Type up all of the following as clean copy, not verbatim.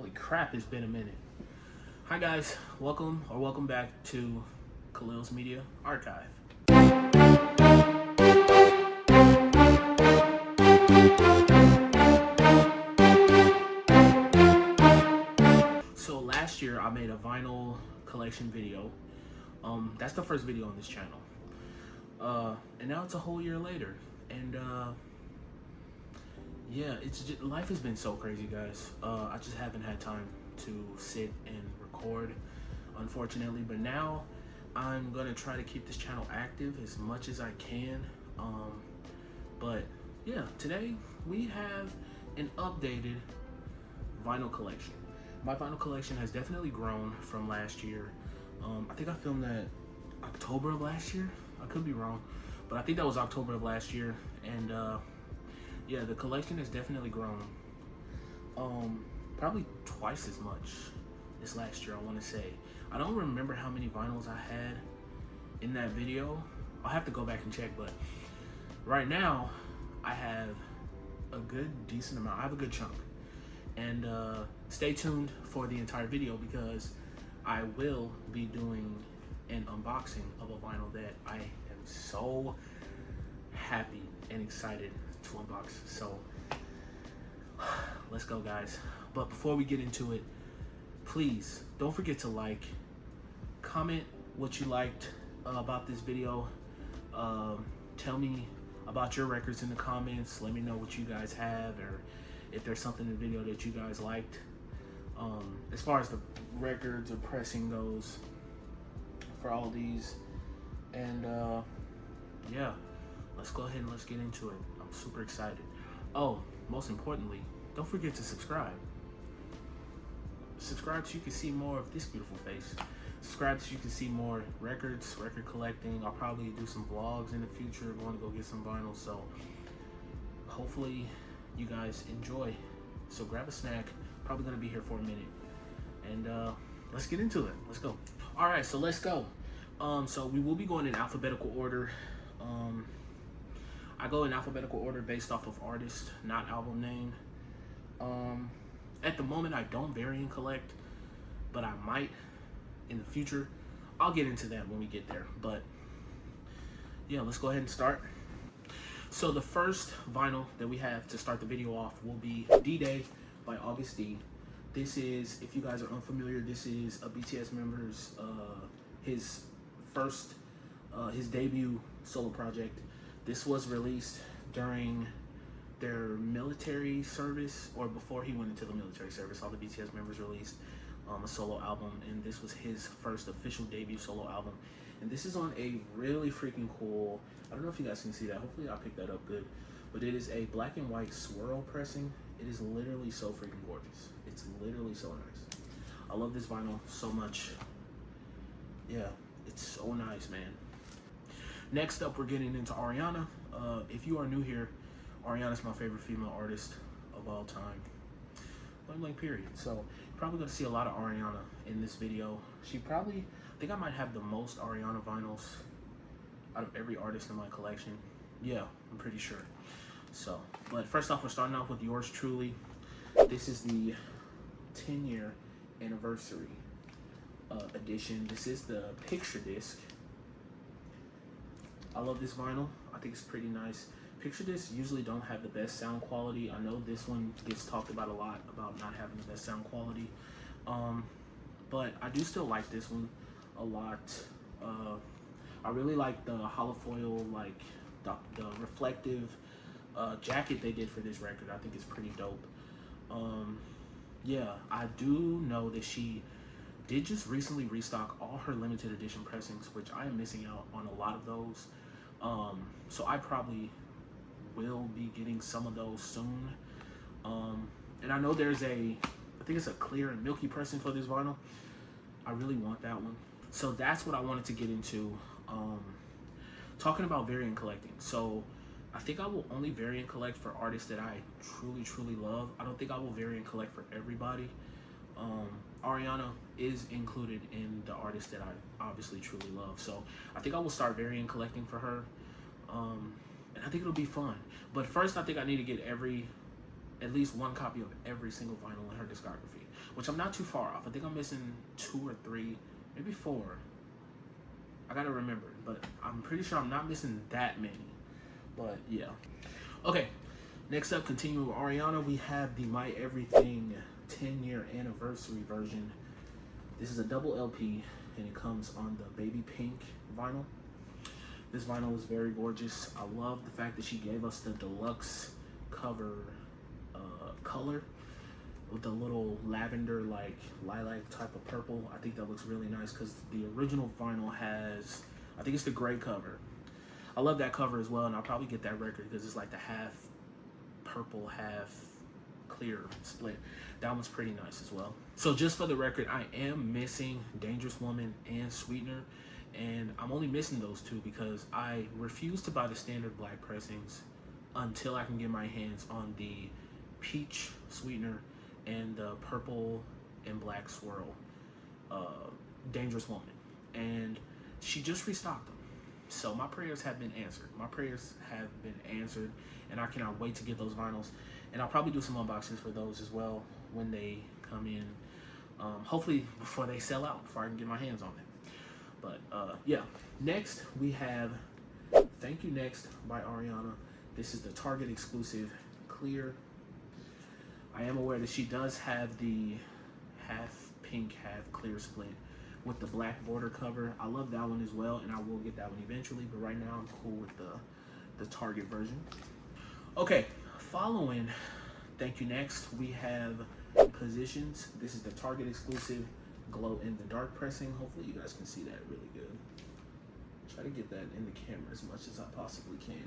Holy crap, it's been a minute. Hi guys, welcome back to Khalil's Media Archive. So last year I made a vinyl collection video. That's the first video on this channel. And now it's a whole year later. And yeah, life has been so crazy, guys. I just haven't had time to sit and record, unfortunately. But now I'm gonna try to keep this channel active as much as I can. But yeah, today we have an updated vinyl collection. My vinyl collection has definitely grown from last year. I think I filmed that October of last year. I could be wrong, but I think that was October of last year. And yeah, the collection has definitely grown. Probably twice as much this last year, I want to say. I don't remember how many vinyls I had in that video. I'll have to go back and check, but right now I have a decent amount. I have a good chunk. And stay tuned for the entire video because I will be doing an unboxing of a vinyl that I am so happy and excited to unbox. So let's go, guys. But before we get into it, please don't forget to like, comment what you liked about this video. Tell me about your records in the comments. Let me know what you guys have, or if there's something in the video that you guys liked. As far as the records or pressing goes for all these. And yeah, let's go ahead and let's get into it. I'm super excited. Oh, most importantly, don't forget to subscribe. Subscribe so you can see more of this beautiful face. Subscribe so you can see more records, record collecting. I'll probably do some vlogs in the future. I'm going to go get some vinyl, so hopefully you guys enjoy. So grab a snack. Probably going to be here for a minute. And let's get into it. Let's go. All right, so let's go. So we will be going in alphabetical order. I go in alphabetical order based off of artist, not album name. At the moment, I don't variant collect, but I might in the future. I'll get into that when we get there. But yeah, let's go ahead and start. So the first vinyl that we have to start the video off will be D-Day by August D. This is, if you guys are unfamiliar, this is a BTS member's his debut solo project. This was released during their military service, or before he went into the military service. All the BTS members released a solo album, and this was his first official debut solo album. And this is on a really freaking cool, I don't know if you guys can see that, hopefully I'll pick that up good, but it is a black and white swirl pressing. It is literally so freaking gorgeous. It's literally so nice. I love this vinyl so much. Yeah, it's so nice, man. Next up, we're getting into Ariana. If you are new here, Ariana's my favorite female artist of all time. Point blank period. So you're probably gonna see a lot of Ariana in this video. I think I might have the most Ariana vinyls out of every artist in my collection. Yeah, I'm pretty sure. So, but first off, we're starting off with yours truly. This is the 10-year anniversary edition. This is the picture disc. I love this vinyl. I think it's pretty nice. Picture discs usually don't have the best sound quality. I know this one gets talked about a lot, about not having the best sound quality. But I do still like this one a lot. I really like the holofoil, like the reflective jacket they did for this record. I think it's pretty dope. Yeah, I do know that she did just recently restock all her limited edition pressings, which I am missing out on a lot of those. So I probably will be getting some of those soon. And I know there's I think it's a clear and milky pressing for this vinyl. I really want that one. So that's what I wanted to get into. Talking about variant collecting. So I think I will only variant collect for artists that I truly, truly love. I don't think I will variant collect for everybody. Ariana is included in the artists that I obviously truly love. So I think I will start variant collecting for her. And I think it'll be fun. But first, I think I need to get every at least one copy of every single vinyl in her discography, which I'm not too far off. I think I'm missing 2 or 3, maybe 4. I gotta remember, but I'm pretty sure I'm not missing that many. But yeah. Okay, next up, continuing with Ariana, we have the My Everything 10-year anniversary version. This is a double LP, and it comes on the baby pink vinyl. This vinyl is very gorgeous. I love the fact that she gave us the deluxe cover color with the little lavender, like lilac type of purple. I think that looks really nice because the original vinyl has, I think it's the gray cover. I love that cover as well, and I'll probably get that record because it's like the half purple, half clear split. That one's pretty nice as well. So just for the record, I am missing Dangerous Woman and Sweetener, and I'm only missing those two because I refuse to buy the standard black pressings until I can get my hands on the peach Sweetener and the purple and black swirl Dangerous Woman, and she just restocked them. So my prayers have been answered. My prayers have been answered, and I cannot wait to get those vinyls. And I'll probably do some unboxings for those as well when they come in. Hopefully before they sell out, before I can get my hands on them. But yeah, next we have Thank You Next by Ariana. This is the Target exclusive clear. I am aware that she does have the half pink, half clear split with the black border cover. I love that one as well, and I will get that one eventually, but right now I'm cool with the Target version. Okay, following Thank You Next, we have Positions. This is the Target exclusive glow in the dark pressing. Hopefully you guys can see that really good. Try to get that in the camera as much as I possibly can.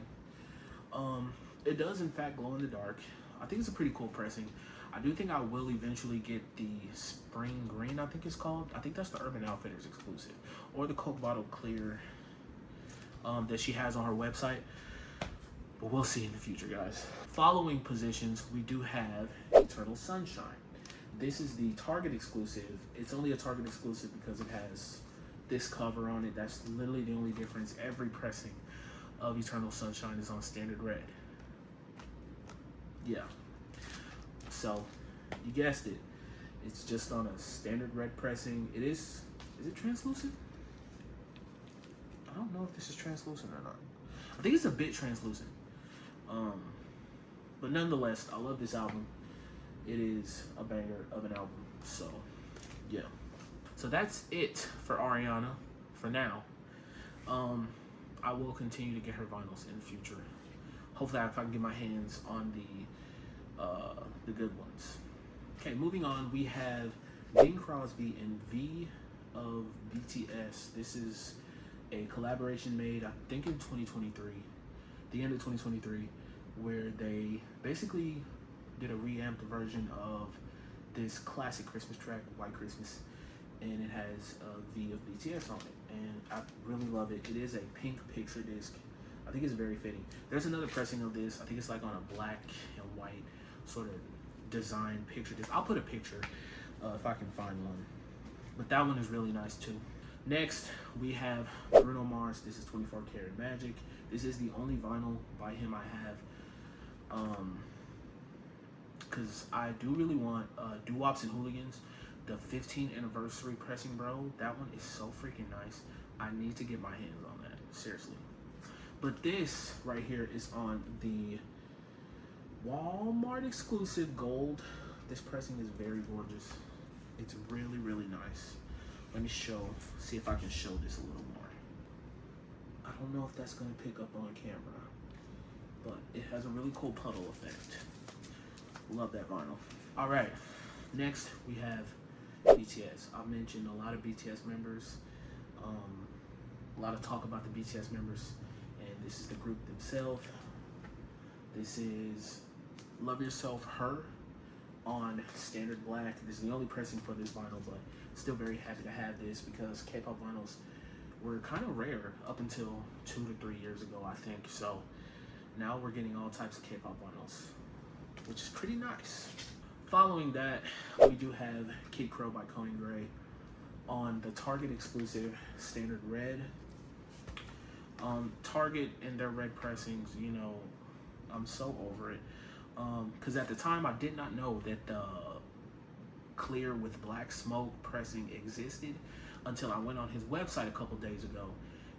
It does in fact glow in the dark. I think it's a pretty cool pressing. I do think I will eventually get the Spring Green, I think it's called. I think that's the Urban Outfitters exclusive, or the Coke Bottle Clear that she has on her website. But we'll see in the future, guys. Following Positions, we do have Eternal Sunshine. This is the Target exclusive. It's only a Target exclusive because it has this cover on it. That's literally the only difference. Every pressing of Eternal Sunshine is on standard red. Yeah. So, you guessed it. It's just on a standard red pressing. Is it translucent? I don't know if this is translucent or not. I think it's a bit translucent. But nonetheless, I love this album. It is a banger of an album. So, yeah. So that's it for Ariana for now. I will continue to get her vinyls in the future. Hopefully, if I can get my hands on the good ones. Okay, moving on, we have Bing Crosby and V of BTS. This is a collaboration made, I think, in 2023, the end of 2023, where they basically did a reamped version of this classic Christmas track, White Christmas, and it has V of BTS on it, and I really love it. It is a pink picture disc. I think it's very fitting. There's another pressing of this. I think it's like on a black and white sort of design picture disc. I'll put a picture if I can find one. But that one is really nice too. Next, we have Bruno Mars. This is 24 Karat Magic. This is the only vinyl by him I have. Because I do really want Doo-Wops and Hooligans. The 15th anniversary pressing, bro. That one is so freaking nice. I need to get my hands on that. Seriously. But this right here is on the Walmart exclusive gold. This pressing is very gorgeous. It's really, really nice. Let me see if I can show this a little more. I don't know if that's gonna pick up on camera, but it has a really cool puddle effect. Love that vinyl. All right, next we have BTS. I've mentioned a lot of BTS members, a lot of talk about the BTS members, and this is the group themselves. This is Love Yourself, Her on standard black. This is the only pressing for this vinyl, but still very happy to have this because K-pop vinyls were kind of rare up until 2 to 3 years ago, I think. So now we're getting all types of K-pop vinyls, which is pretty nice. Following that, we do have Kid Crow by Conan Gray on the Target exclusive standard red. Target and their red pressings, you know, I'm so over it. Because at the time I did not know that the clear with black smoke pressing existed until I went on his website a couple days ago,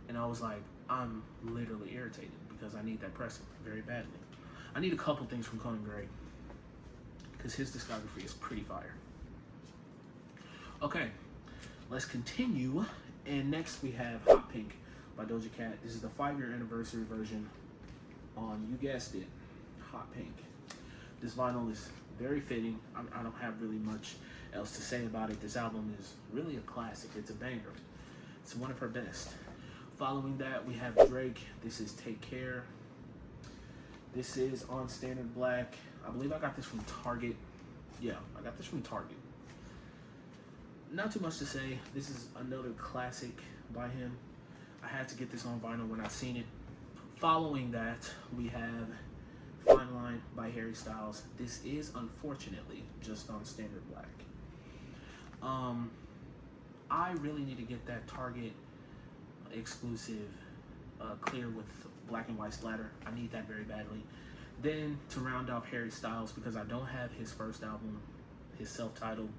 and I was like, I'm literally irritated because I need that pressing very badly. I need a couple things from Conan Gray because his discography is pretty fire. Okay, let's continue. And next we have Hot Pink by Doja Cat. This is the 5-year anniversary version on, you guessed it, Hot Pink. This vinyl is very fitting. I don't have really much else to say about it. This album is really a classic. It's a banger. It's one of her best. Following that, we have Drake. This is Take Care. This is on Standard Black. I believe I got this from Target. Yeah, I got this from Target. Not too much to say. This is another classic by him. I had to get this on vinyl when I seen it. Following that, we have Fine Line by Harry Styles. This is unfortunately just on Standard Black. I really need to get that Target exclusive clear with black and white splatter. I need that very badly. Then to round off Harry Styles, because I don't have his first album, his self-titled,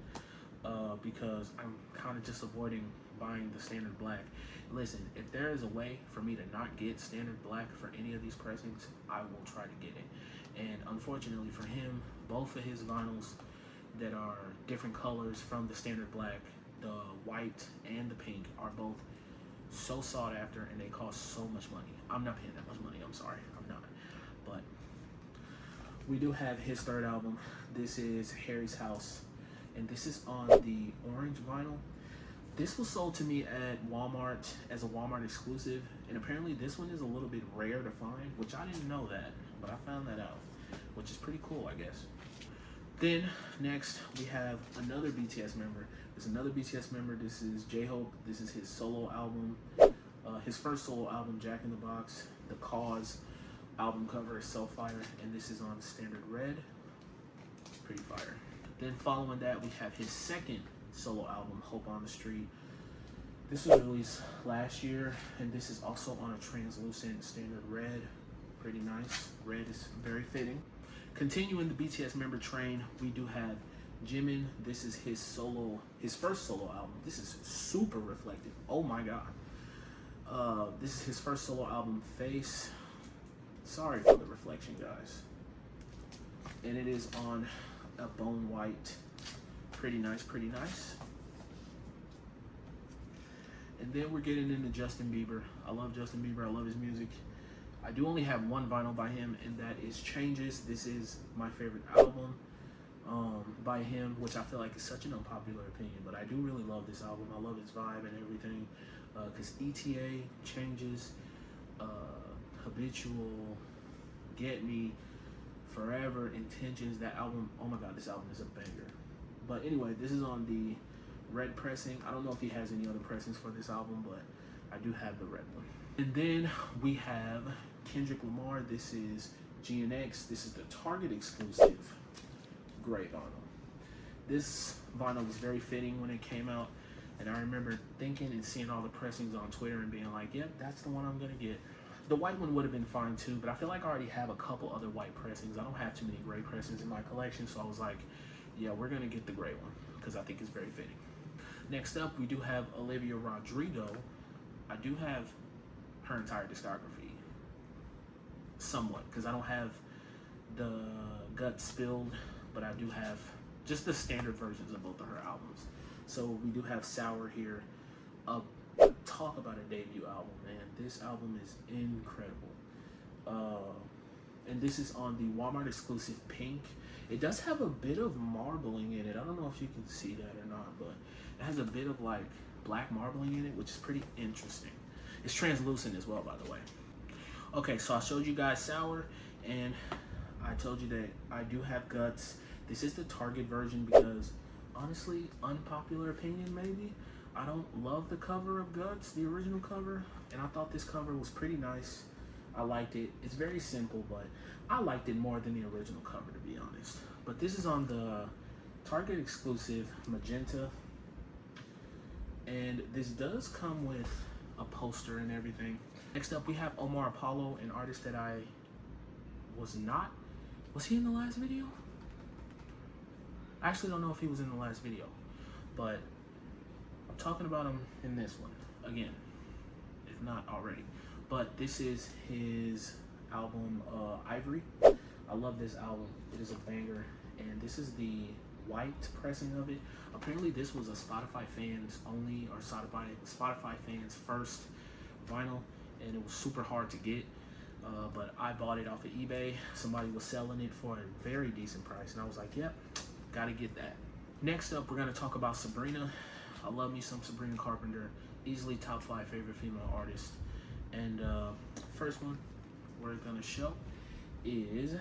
because I'm kind of just avoiding buying the Standard Black. Listen, if there is a way for me to not get Standard Black for any of these pressings, I will try to get it. And unfortunately for him, both of his vinyls that are different colors from the Standard Black, the white and the pink, are both so sought after and they cost so much money. I'm not paying that much money, I'm sorry, I'm not. But we do have his third album. This is Harry's House, and this is on the orange vinyl. This was sold to me at Walmart as a Walmart exclusive, and apparently this one is a little bit rare to find, which I didn't know that, but I found that out, which is pretty cool, I guess. Then next we have another BTS member. There's another BTS member. This is J-Hope. This is his solo album, his first solo album, Jack in the Box. The Cause album cover is so fire, and this is on Standard Red. Pretty fire. Then following that, we have his second solo album, Hope on the Street. This was released last year, and this is also on a translucent Standard Red. Pretty nice. Red is very fitting. Continuing the BTS member train, we do have Jimin. This is his first solo album. This is super reflective. Oh my god. This is his first solo album, Face. Sorry for the reflection, guys. And it is on a bone white. Pretty nice, pretty nice. And then we're getting into Justin Bieber. I love Justin Bieber. I love his music. I do only have one vinyl by him, and that is Changes. This is my favorite album by him, which I feel like is such an unpopular opinion, but I do really love this album. I love its vibe and everything, because ETA, Changes, Habitual, Get Me, Forever, Intentions, that album, oh my god, this album is a banger. But anyway, this is on the red pressing. I don't know if he has any other pressings for this album, but I do have the red one. And then we have Kendrick Lamar. This is GNX. This is the Target exclusive gray vinyl. This vinyl was very fitting when it came out, and I remember thinking and seeing all the pressings on Twitter and being like, yep, that's the one I'm gonna get. The white one would have been fine too, but I feel like I already have a couple other white pressings. I don't have too many gray pressings in my collection, so I was like, yeah, we're gonna get the gray one because I think it's very fitting. Next up, we do have Olivia Rodrigo. I do have her entire discography, somewhat, because I don't have the Guts Spilled, but I do have just the standard versions of both of her albums. So we do have Sour here. Talk about a debut album, man. This album is incredible. And this is on the Walmart exclusive Pink. It does have a bit of marbling in it. I don't know if you can see that or not, but it has a bit of like black marbling in it, which is pretty interesting. It's translucent as well, by the way. Okay, so I showed you guys Sour, and I told you that I do have Guts. This is the Target version because, honestly, unpopular opinion maybe, I don't love the cover of Guts, the original cover, and I thought this cover was pretty nice. I liked it. It's very simple, but I liked it more than the original cover, to be honest. But this is on the Target exclusive Magenta, and this does come with a poster and everything. Next up, we have Omar Apollo, an artist that I was not Was he in the last video? I actually don't know if he was in the last video, but I'm talking about him in this one again, if not already. But this is his album, Ivory. I love this album. It is a banger, and this is the white pressing of it. Apparently, this was a Spotify fans only, or Spotify fans first vinyl, and it was super hard to get. But I bought it off of eBay. Somebody was selling it for a very decent price, and I was like, yep, gotta get that. Next up, we're gonna talk about Sabrina. I love me some Sabrina Carpenter. Easily top 5 favorite female artists. And first one we're gonna show is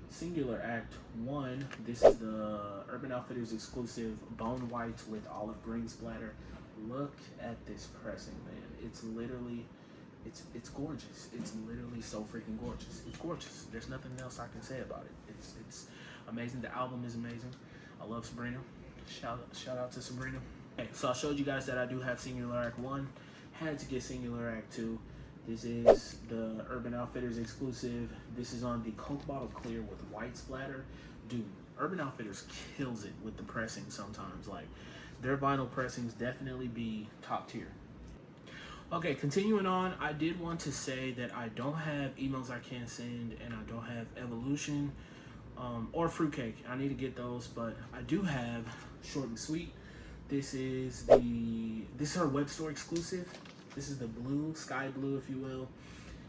Singular Act 1. This is the Urban Outfitters exclusive bone white with olive green splatter. Look at this pressing, man. It's literally, it's gorgeous. It's literally so freaking gorgeous. It's gorgeous. There's nothing else I can say about it. It's amazing. The album is amazing. I love Sabrina. Shout out to Sabrina. Okay, so I showed you guys that I do have Singular Act 1. Had to get Singular Act 2. This is the Urban Outfitters exclusive. This is on the Coke bottle clear with white splatter. Dude, Urban Outfitters kills it with the pressing sometimes. Like, their vinyl pressings definitely be top tier. Okay, continuing on, I did want to say that I don't have Emails I Can't Send, and I don't have Evolution or Fruitcake. I need to get those, but I do have Short and Sweet. This is our web store exclusive. This is the blue, sky blue, if you will.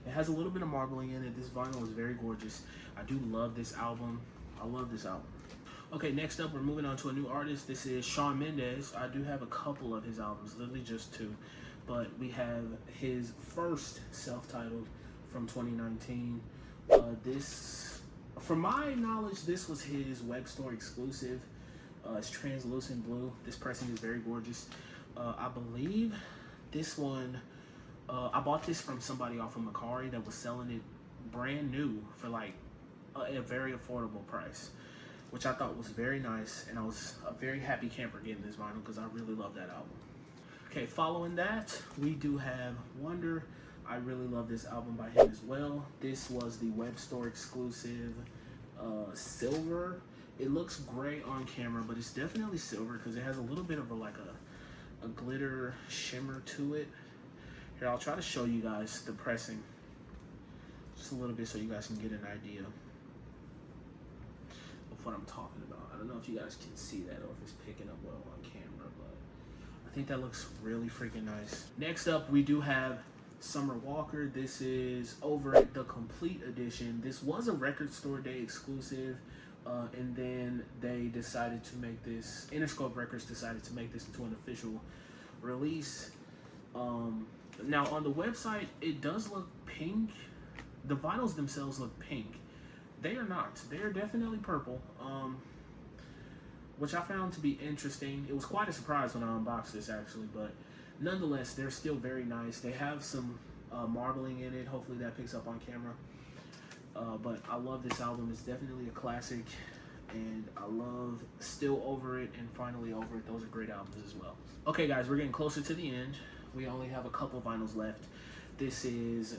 It has a little bit of marbling in it. This vinyl is very gorgeous. I do love this album. I love this album. Okay, next up, we're moving on to a new artist. This is Shawn Mendes. I do have a couple of his albums, literally just 2. But we have his first self-titled from 2019. This, from my knowledge, this was his web store exclusive. It's translucent blue. This pressing is very gorgeous. I believe this one, I bought this from somebody off of Macari that was selling it brand new for like a very affordable price, which I thought was very nice, and I was a very happy camper getting this vinyl because I really love that album. Okay, following that, we do have Wonder. I really love this album by him as well. This was the web store exclusive silver. It looks gray on camera, but it's definitely silver because it has a little bit of a glitter shimmer to it. Here, I'll try to show you guys the pressing just a little bit so you guys can get an idea of what I'm talking about. I don't know if you guys can see that or if it's picking up well on camera, but I think that looks really freaking nice. Next up, we do have Summer Walker. This is Over It, the complete edition. This was a record store day exclusive. And then they decided to make this, Interscope Records decided to make this into an official release. Now on the website, it does look pink. The vinyls themselves look pink. They are not. They are definitely purple, which I found to be interesting. It was quite a surprise when I unboxed this actually, but nonetheless, they're still very nice. They have some marbling in it. Hopefully that picks up on camera. But I love this album. It's definitely a classic, and I love Still Over It and Finally Over It. Those are great albums as well. Okay, guys, we're getting closer to the end. We only have a couple vinyls left. This is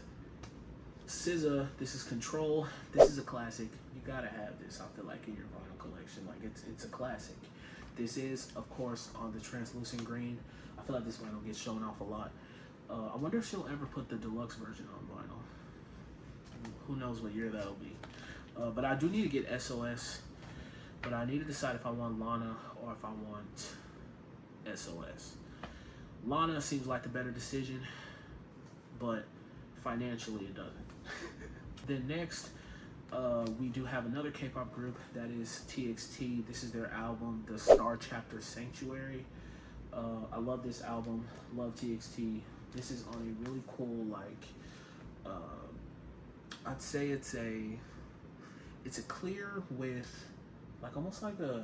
SZA. This is Control. This is a classic. You gotta have this, I feel like, in your vinyl collection. Like, it's a classic. This is, of course, on the translucent green. I feel like this vinyl gets shown off a lot. I wonder if she'll ever put the deluxe version on vinyl. Who knows what year that'll be. But I do need to get SOS. But I need to decide if I want Lana or if I want SOS. Lana seems like the better decision, but financially it doesn't. Then next, we do have another K-pop group that is TXT. This is their album, The Star Chapter Sanctuary. I love this album. Love TXT. This is on a really cool, like, I'd say it's a clear with like almost like a,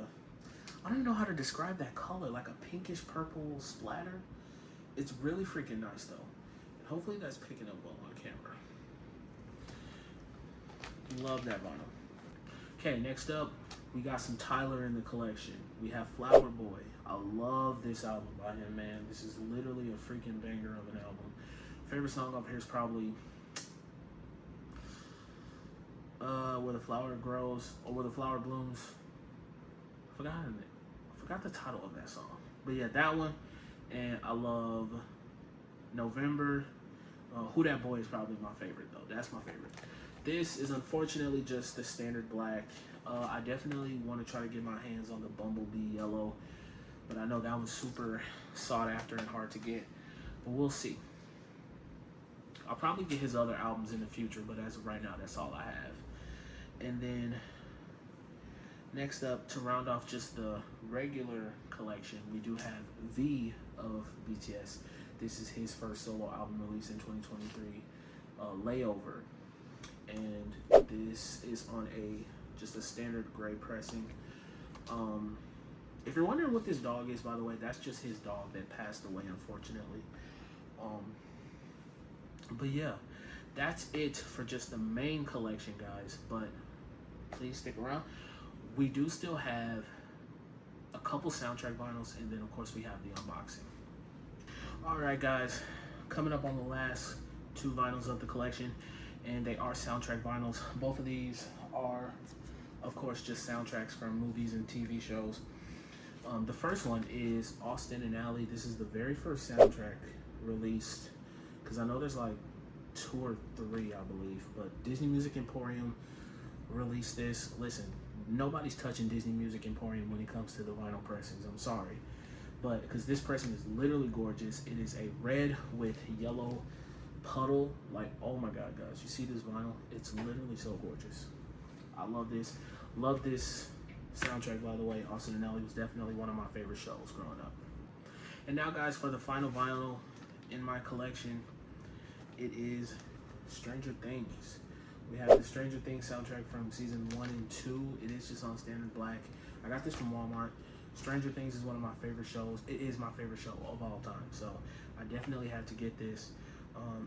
I don't even know how to describe that color, like a pinkish purple splatter. It's really freaking nice though. And hopefully that's picking up well on camera. Love that vinyl. Okay, next up, we got some Tyler in the collection. We have Flower Boy. I love this album by him, man. This is literally a freaking banger of an album. Favorite song up here is probably Where the Flower Grows, or Where the Flower Blooms. I forgot the title of that song. But yeah, that one. And I love November. Who That Boy is probably my favorite, though. That's my favorite. This is unfortunately just the standard black. I definitely want to try to get my hands on the Bumblebee Yellow, but I know that one's super sought after and hard to get. But we'll see. I'll probably get his other albums in the future, but as of right now, that's all I have. And then next up, to round off just the regular collection, we do have V of BTS. This is his first solo album released in 2023, Layover. And this is on just a standard gray pressing. If you're wondering what this dog is, by the way, that's just his dog that passed away, unfortunately. But yeah, that's it for just the main collection, guys. But please stick around. We do still have a couple soundtrack vinyls, and then of course we have the unboxing. All right, guys, coming up on the last two vinyls of the collection, and they are soundtrack vinyls. Both of these are, of course, just soundtracks from movies and TV shows. The first one is Austin and Ally. This is the very first soundtrack released, because I know there's like 2 or 3, I believe, but Disney Music Emporium released this. Listen, nobody's touching Disney Music Emporium when it comes to the vinyl pressings. I'm sorry, but because this pressing is literally gorgeous. It is a red with yellow puddle. Like, oh my god, guys, you see this vinyl? It's literally so gorgeous. I love this. Love this soundtrack, by the way. Austin and Ally was definitely one of my favorite shows growing up. And now, guys, for the final vinyl in my collection, it is Stranger Things. We have the Stranger Things soundtrack from season 1 and 2. It is just on standard black. I got this from Walmart. Stranger Things is one of my favorite shows. It is my favorite show of all time. So I definitely had to get this.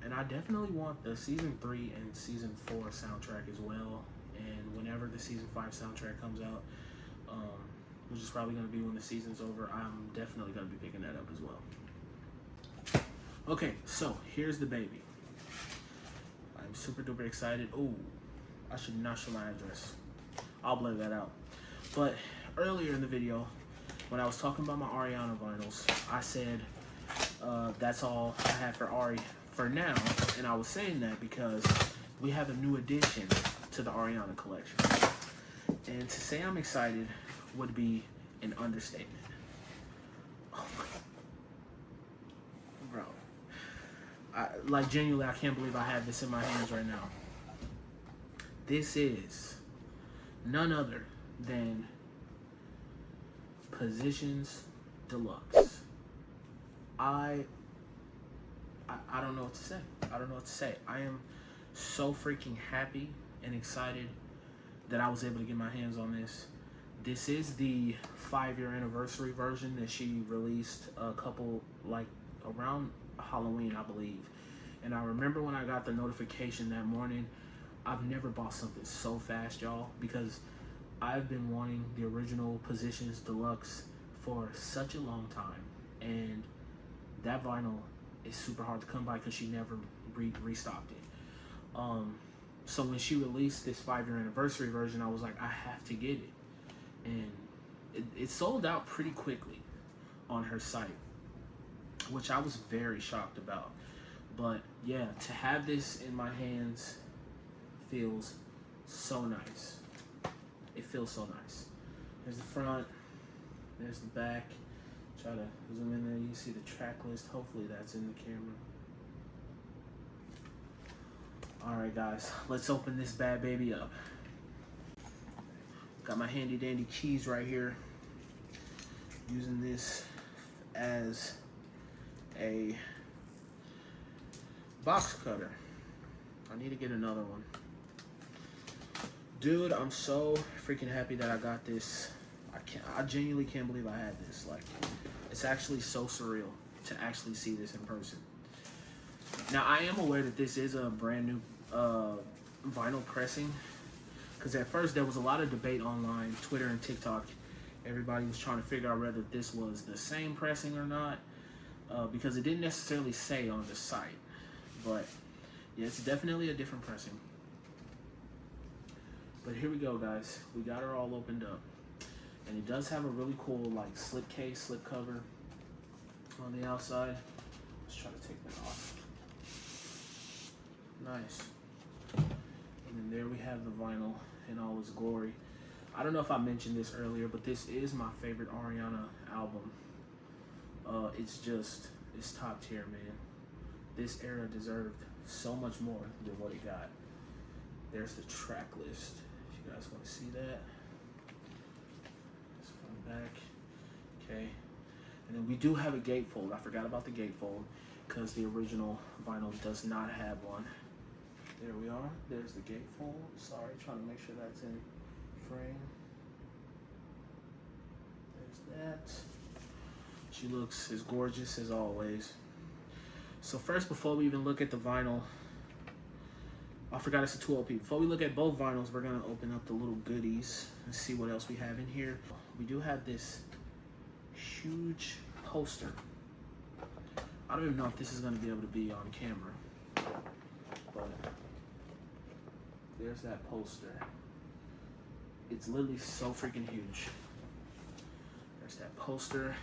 And I definitely want the season 3 and season 4 soundtrack as well. And whenever the season 5 soundtrack comes out, which is probably going to be when the season's over, I'm definitely going to be picking that up as well. Okay, so here's the baby. I'm super duper excited. Oh, I should not show my address. I'll blur that out. But earlier in the video, when I was talking about my Ariana vinyls, I said that's all I had for Ari for now. And I was saying that because we have a new addition to the Ariana collection. And to say I'm excited would be an understatement. Oh my bro. Like, genuinely, I can't believe I have this in my hands right now. This is none other than Positions Deluxe. I don't know what to say. I don't know what to say. I am so freaking happy and excited that I was able to get my hands on this. This is the 5-year anniversary version that she released a couple, like, around Halloween, I believe. And I remember when I got the notification that morning. I've never bought something so fast, y'all, because I've been wanting the original Positions Deluxe for such a long time. And that vinyl is super hard to come by because she never restocked it. So when she released this 5-year anniversary version, I was like, I have to get it. And it sold out pretty quickly on her site, which I was very shocked about. But yeah, to have this in my hands feels so nice. It feels so nice. There's the front, there's the back. Try to zoom in there, you see the track list. Hopefully that's in the camera. Alright guys, let's open this bad baby up. Got my handy dandy keys right here. Using this as a box cutter. I need to get another one. Dude, I'm so freaking happy that I got this. I genuinely can't believe I had this. Like, it's actually so surreal to actually see this in person. Now, I am aware that this is a brand new vinyl pressing, because at first there was a lot of debate online, Twitter and TikTok. Everybody was trying to figure out whether this was the same pressing or not, because it didn't necessarily say on the site. But yeah, it's definitely a different pressing. But here we go, guys. We got her all opened up. And it does have a really cool like slip case, slip cover on the outside. Let's try to take that off. Nice. And then there we have the vinyl in all its glory. I don't know if I mentioned this earlier, but this is my favorite Ariana album. It's top tier, man. This era deserved so much more than what it got. There's the track list. If you guys want to see that. It's from the back. Okay. And then we do have a gatefold. I forgot about the gatefold because the original vinyl does not have one. There we are. There's the gatefold. Sorry, trying to make sure that's in frame. There's that. She looks as gorgeous as always. So first, before we even look at the vinyl, I forgot it's a 2 LP. Before we look at both vinyls, we're gonna open up the little goodies and see what else we have in here. We do have this huge poster. I don't even know if this is gonna be able to be on camera, but there's that poster. It's literally so freaking huge. There's that poster.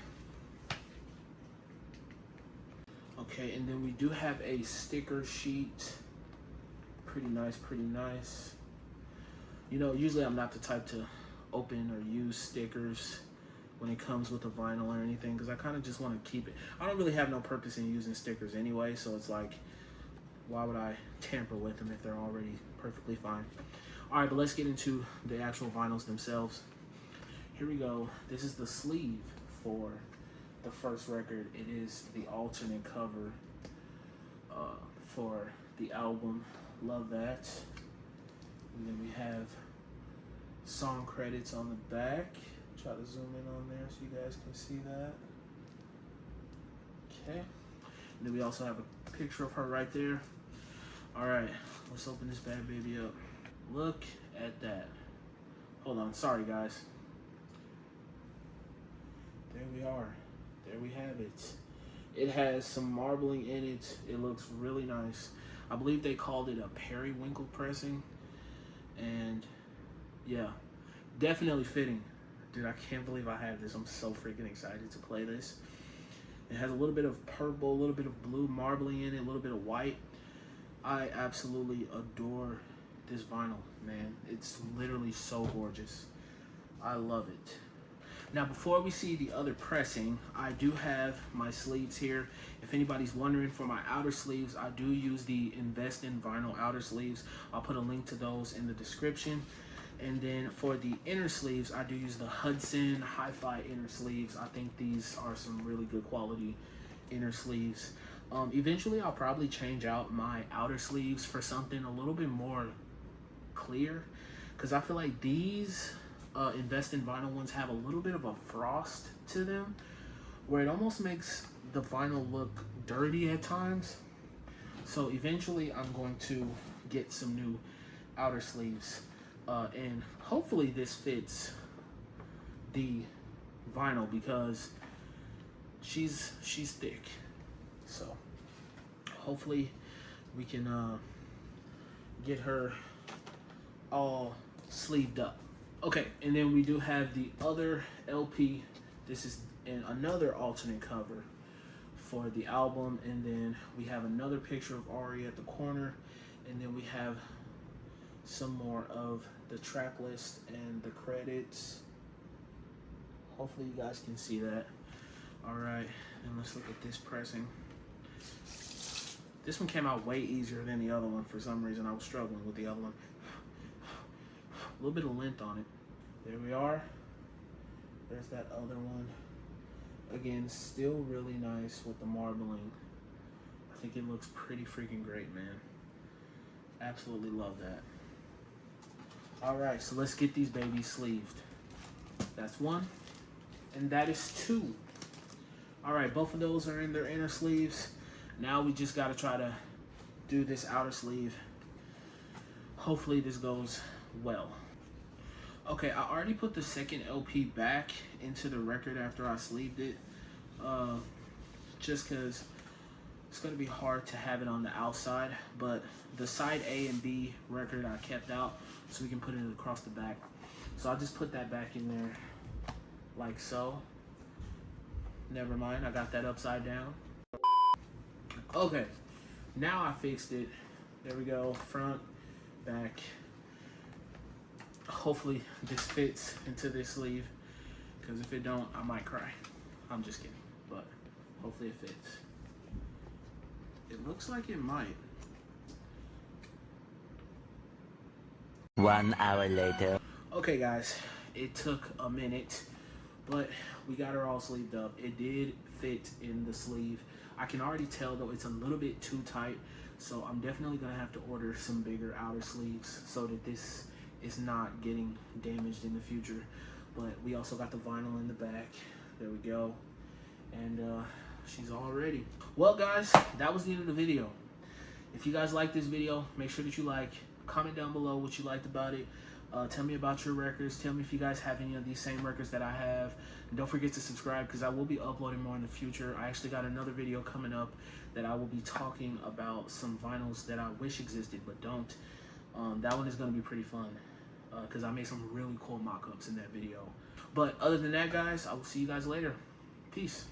Okay, and then we do have a sticker sheet. Pretty nice, pretty nice. You know, usually I'm not the type to open or use stickers when it comes with a vinyl or anything, because I kind of just want to keep it. I don't really have no purpose in using stickers anyway, so it's like, why would I tamper with them if they're already perfectly fine? All right, but let's get into the actual vinyls themselves. Here we go. This is the sleeve for the first record. It is the alternate cover for the album. Love that. And then we have song credits on the back. Try to zoom in on there so you guys can see that. Okay. And then we also have a picture of her right there. All right, let's open this bad baby up. Look at that. Hold on, sorry guys. There we are. There we have it. It has some marbling in it. It looks really nice. I believe they called it a periwinkle pressing. And yeah, definitely fitting. Dude, I can't believe I have this. I'm so freaking excited to play this. It has a little bit of purple, a little bit of blue marbling in it, a little bit of white. I absolutely adore this vinyl, man. It's literally so gorgeous. I love it. Now, before we see the other pressing, I do have my sleeves here. If anybody's wondering, for my outer sleeves, I do use the Invest in Vinyl outer sleeves. I'll put a link to those in the description. And then for the inner sleeves, I do use the Hudson Hi-Fi inner sleeves. I think these are some really good quality inner sleeves. Eventually, I'll probably change out my outer sleeves for something a little bit more clear, because I feel like these Invest in Vinyl ones have a little bit of a frost to them, where it almost makes the vinyl look dirty at times. So eventually, I'm going to get some new outer sleeves. And hopefully this fits the vinyl, because she's thick. So hopefully we can get her all sleeved up. Okay, and then we do have the other LP. This is another alternate cover for the album, and then we have another picture of Ari at the corner, and then we have some more of the track list and the credits. Hopefully you guys can see that. All right, and let's look at this pressing. This one came out way easier than the other one. For some reason, I was struggling with the other one. A little bit of lint on it. There we are. There's that other one. Again, still really nice with the marbling. I think it looks pretty freaking great, man. Absolutely love that. All right, so let's get these babies sleeved. That's one, and that is two. All right, both of those are in their inner sleeves. Now we just gotta try to do this outer sleeve. Hopefully this goes well. Okay, I already put the second LP back into the record after I sleeved it. Just cause It's gonna be hard to have it on the outside, but the side A and B record I kept out so we can put it across the back. So I'll just put that back in there like so. Never mind, I got that upside down. Okay, now I fixed it. There we go, front, back. Hopefully this fits into this sleeve, because if it don't, I might cry. I'm just kidding, but hopefully it fits. It looks like it might. 1 hour later. Okay guys, it took a minute, but we got her all sleeved up. It did fit in the sleeve. I can already tell though it's a little bit too tight, so I'm definitely gonna have to order some bigger outer sleeves so that this is not getting damaged in the future. But we also got the vinyl in the back. There we go. And she's all ready. Well guys, that was the end of the video. If you guys like this video, make sure that you comment down below what you liked about it. Tell me about your records. Tell me if you guys have any of these same records that I have. And don't forget to subscribe, because I will be uploading more in the future. I actually got another video coming up that I will be talking about some vinyls that I wish existed but don't. That one is going to be pretty fun, because I made some really cool mock-ups in that video. But other than that guys, I will see you guys later. Peace.